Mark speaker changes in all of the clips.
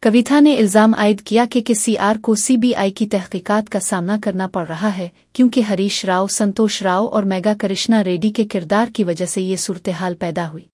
Speaker 1: कविता ने इल्जाम आयद किया कि केसीआर को सीबीआई की तहकीकात का सामना करना पड़ रहा है क्योंकि हरीश राव, संतोष राव और मेगा कृष्णा रेड्डी के किरदार की वजह से ये सूरत-ए-हाल पैदा हुई।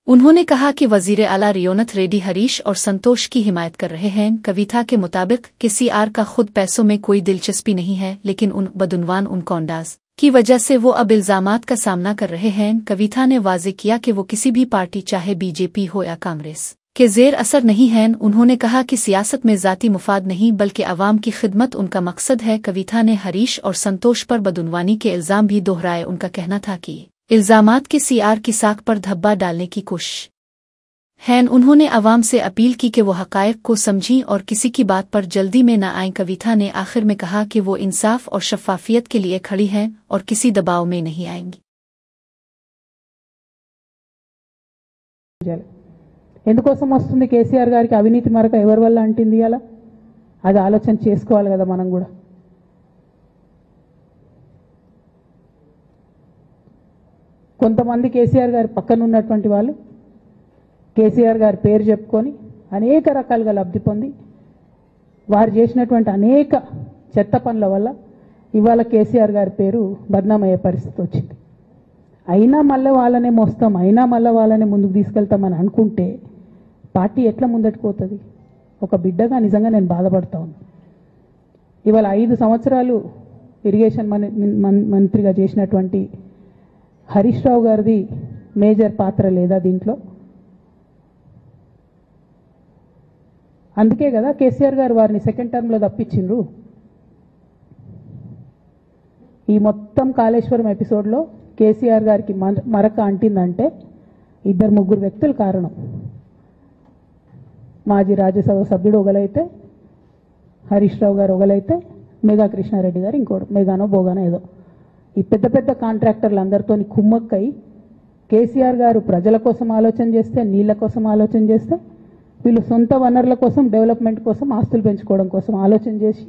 Speaker 1: उन्होंने कहा कि वजीर आला रियोनत रेड्डी हरीश और संतोष की हिमायत कर रहे हैं। कविता के मुताबिक केसीआर का खुद पैसों में कोई दिलचस्पी नहीं है, लेकिन उन बदउनवान कॉन्डास की वजह से वो अब इल्जामात का सामना कर रहे हैं। कविता ने वाज़ेह किया कि वो किसी भी पार्टी, चाहे बीजेपी हो या कांग्रेस, के ज़ेर असर नहीं हैं। उन्होंने कहा कि सियासत में ज़ाती मुफाद नहीं बल्कि अवाम की खिदमत उनका मकसद है। कविता ने हरीश और संतोष पर बदउनवानी के इल्ज़ाम भी दोहराए। उनका कहना था कि इल्ज़ामात के सीआर की साख पर धब्बा डालने की कोशिश है। उन्होंने अवाम से अपील की कि वो हक़ाइक़ को समझें और किसी की बात पर जल्दी में न आएं। कविता ने आखिर में कहा कि वो इंसाफ और शफ़ाफ़ियत के लिए खड़ी हैं और किसी दबाव में नहीं आएंगी।
Speaker 2: ఎందుకోసం వస్తుంది కేసీఆర్ గారికి అవినీతి మరక ఎవరి వల్ల అంటింది అలా అది ఆలోచన చేసుకోవాలి కదా మనం కూడా। కొంతమంది కేసీఆర్ గారి పక్కన ఉన్నటువంటి వాళ్ళు కేసీఆర్ గారి పేరు చెప్పుకొని అనేక రకాలుగా లబ్ధి పొంది వారు చేసినటువంటి అనేక చెత్త పనుల వల్ల ఇవాళ కేసీఆర్ గారి పేరు బద్నామయ్యే పరిస్థితి వచ్చింది। అయినా మళ్ళీ వాళ్ళనే మోస్తాం, అయినా మళ్ళీ వాళ్ళనే ముందుకు తీసుకెళ్తామని అనుకుంటే పార్టీ ఎట్లా ముందటికి పోతుంది? ఒక బిడ్డగా నిజంగా నేను బాధపడతా ఉన్నాను। ఇవాళ 5 సంవత్సరాలు ఇరిగేషన్ మంత్రిగా చేసినటువంటి హరీష్ రావు గారిది మేజర్ పాత్ర లేదా దీంట్లో? అందుకే కదా కేసీఆర్ గారు వారిని సెకండ్ టర్మ్లో తప్పించిండ్రు। ఈ మొత్తం కాళేశ్వరం ఎపిసోడ్లో కేసీఆర్ గారికి మరక అంటిందంటే 2-3 వ్యక్తులు కారణం। మాజీ రాజ్యసభ సభ్యుడు ఒకలైతే, హరీష్ రావు గారు ఒకలైతే, మెగా కృష్ణారెడ్డి గారు ఇంకోటి, మెగానో బోగానో ఏదో, ఈ పెద్ద పెద్ద కాంట్రాక్టర్లు అందరితో కుమ్మక్కై కేసీఆర్ గారు ప్రజల కోసం ఆలోచన చేస్తే, నీళ్ల కోసం ఆలోచన చేస్తే, వీళ్ళు సొంత వనరుల కోసం, డెవలప్మెంట్ కోసం, ఆస్తులు పెంచుకోవడం కోసం ఆలోచన చేసి